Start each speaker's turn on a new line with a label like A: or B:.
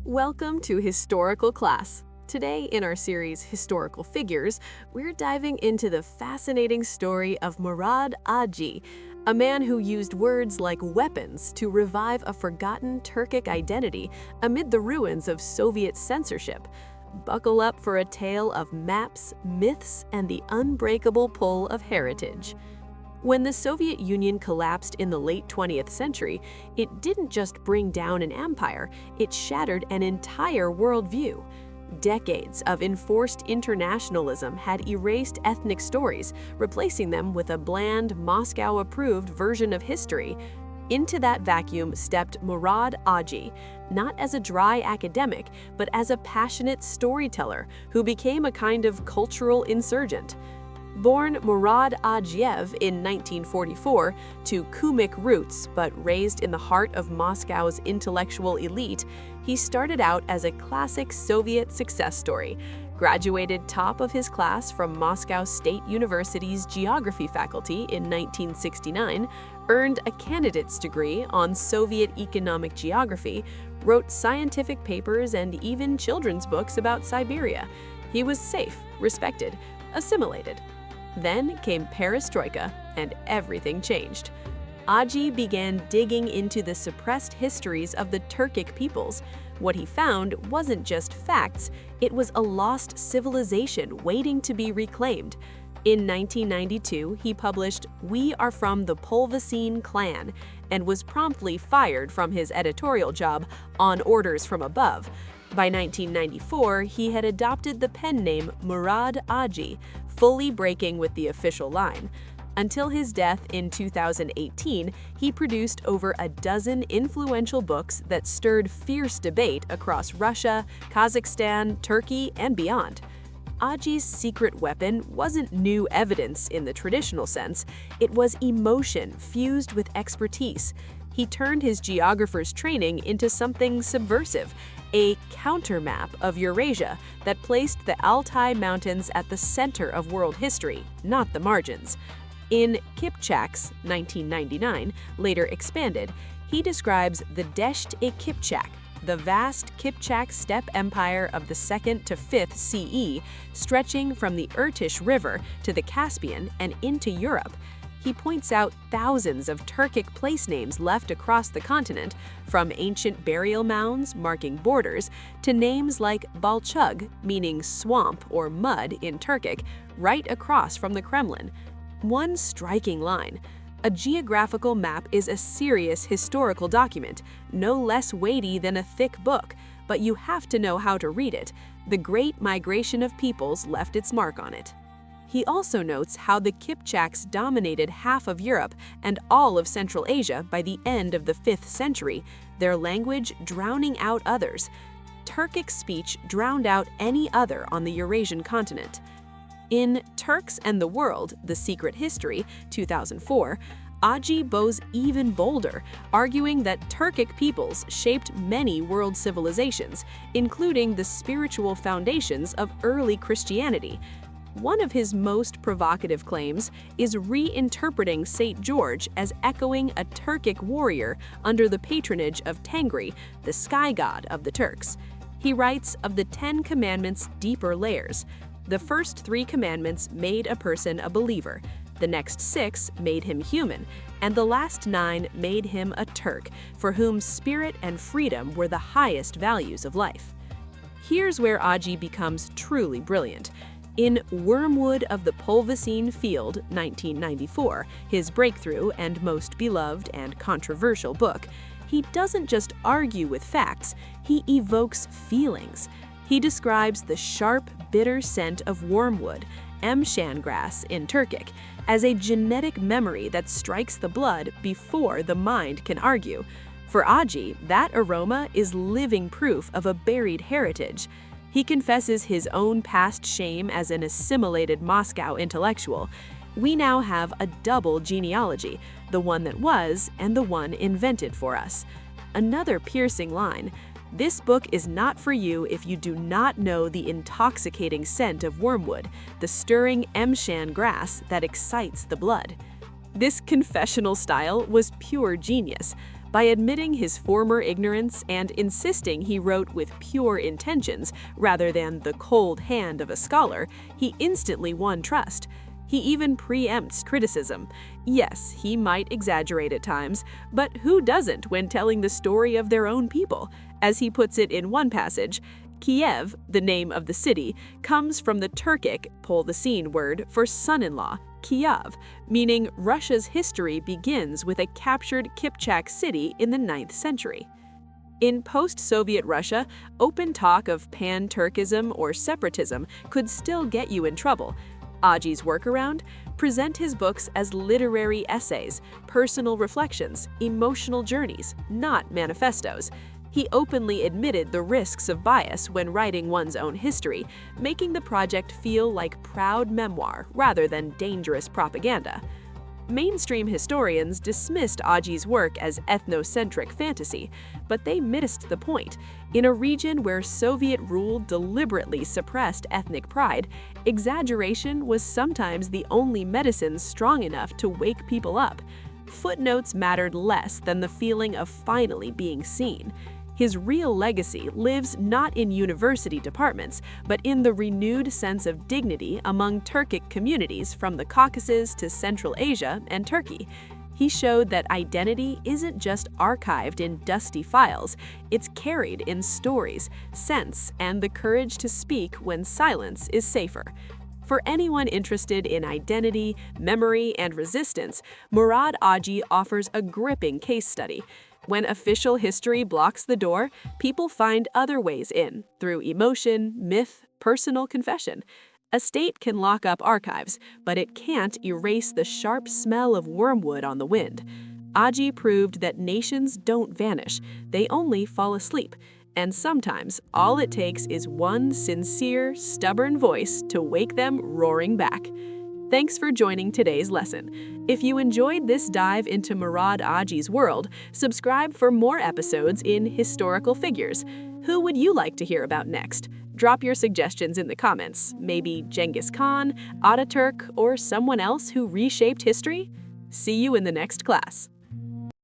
A: Welcome to Historical Class. Today, in our series Historical Figures, we're diving into the fascinating story of Murad Adji, a man who used words like weapons to revive a forgotten Turkic identity amid the ruins of Soviet censorship. Buckle up for a tale of maps, myths, and the unbreakable pull of heritage. When the Soviet Union collapsed in the late 20th century, it didn't just bring down an empire, it shattered an entire worldview. Decades of enforced internationalism had erased ethnic stories, replacing them with a bland, Moscow-approved version of history. Into that vacuum stepped Murad Adji, not as a dry academic, but as a passionate storyteller who became a kind of cultural insurgent. Born Murad Adjiev in 1944 to Kumyk roots but raised in the heart of Moscow's intellectual elite, he started out as a classic Soviet success story, graduated top of his class from Moscow State University's geography faculty in 1969, earned a candidate's degree on Soviet economic geography, wrote scientific papers and even children's books about Siberia. He was safe, respected, assimilated. Then came Perestroika, and everything changed. Adji began digging into the suppressed histories of the Turkic peoples. What he found wasn't just facts, it was a lost civilization waiting to be reclaimed. In 1992, he published "We Are From the Polvacine Clan" and was promptly fired from his editorial job on orders from above. By 1994, he had adopted the pen name Murad Adji, fully breaking with the official line. Until his death in 2018, he produced over a dozen influential books that stirred fierce debate across Russia, Kazakhstan, Turkey, and beyond. Adji's secret weapon wasn't new evidence in the traditional sense, it was emotion fused with expertise. He turned his geographer's training into something subversive, a countermap of Eurasia that placed the Altai Mountains at the center of world history, not the margins. In Kipchak's 1999, later expanded, he describes the Desht-i-Kipchak, the vast Kipchak steppe empire of the 2nd to 5th CE, stretching from the Irtysh River to the Caspian and into Europe. He points out thousands of Turkic place names left across the continent, from ancient burial mounds marking borders to names like Balchug, meaning swamp or mud in Turkic, right across from the Kremlin. One striking line: a geographical map is a serious historical document, no less weighty than a thick book, but you have to know how to read it. The Great Migration of Peoples left its mark on it. He also notes how the Kipchaks dominated half of Europe and all of Central Asia by the end of the 5th century, their language drowning out others. Turkic speech drowned out any other on the Eurasian continent. In Turks and the World, The Secret History, 2004, Adji goes even bolder, arguing that Turkic peoples shaped many world civilizations, including the spiritual foundations of early Christianity. One of his most provocative claims is reinterpreting St. George as echoing a Turkic warrior under the patronage of Tengri, the sky god of the Turks. He writes of the 10 Commandments' deeper layers. The first 3 commandments made a person a believer, the next 6 made him human, and the last 9 made him a Turk, for whom spirit and freedom were the highest values of life. Here's where Adji becomes truly brilliant. In Wormwood of the Polvacine Field, 1994, his breakthrough and most beloved and controversial book, he doesn't just argue with facts, he evokes feelings. He describes the sharp, bitter scent of wormwood, emshan-grass in Turkic, as a genetic memory that strikes the blood before the mind can argue. For Adji, that aroma is living proof of a buried heritage. He confesses his own past shame as an assimilated Moscow intellectual. We now have a double genealogy, the one that was and the one invented for us. Another piercing line: this book is not for you if you do not know the intoxicating scent of wormwood, the stirring emshan-grass that excites the blood. This confessional style was pure genius. By admitting his former ignorance and insisting he wrote with pure intentions rather than the cold hand of a scholar, he instantly won trust. He even preempts criticism. Yes, he might exaggerate at times, but who doesn't when telling the story of their own people? As he puts it in one passage, Kiev, the name of the city, comes from the Turkic, pull-the-scene word for son-in-law, Kiev, meaning Russia's history begins with a captured Kipchak city in the 9th century. In post-Soviet Russia, open talk of pan-Turkism or separatism could still get you in trouble. Adji's workaround? Present his books as literary essays, personal reflections, emotional journeys, not manifestos. He openly admitted the risks of bias when writing one's own history, making the project feel like proud memoir rather than dangerous propaganda. Mainstream historians dismissed Adji's work as ethnocentric fantasy, but they missed the point. In a region where Soviet rule deliberately suppressed ethnic pride, exaggeration was sometimes the only medicine strong enough to wake people up. Footnotes mattered less than the feeling of finally being seen. His real legacy lives not in university departments, but in the renewed sense of dignity among Turkic communities from the Caucasus to Central Asia and Turkey. He showed that identity isn't just archived in dusty files, it's carried in stories, sense, and the courage to speak when silence is safer. For anyone interested in identity, memory, and resistance, Murad Adji offers a gripping case study. When official history blocks the door, people find other ways in, through emotion, myth, personal confession. A state can lock up archives, but it can't erase the sharp smell of wormwood on the wind. Adji proved that nations don't vanish, they only fall asleep. And sometimes, all it takes is one sincere, stubborn voice to wake them roaring back. Thanks for joining today's lesson. If you enjoyed this dive into Murad Adji's world, subscribe for more episodes in Historical Figures. Who would you like to hear about next? Drop your suggestions in the comments. Maybe Genghis Khan, Ataturk, or someone else who reshaped history? See you in the next class.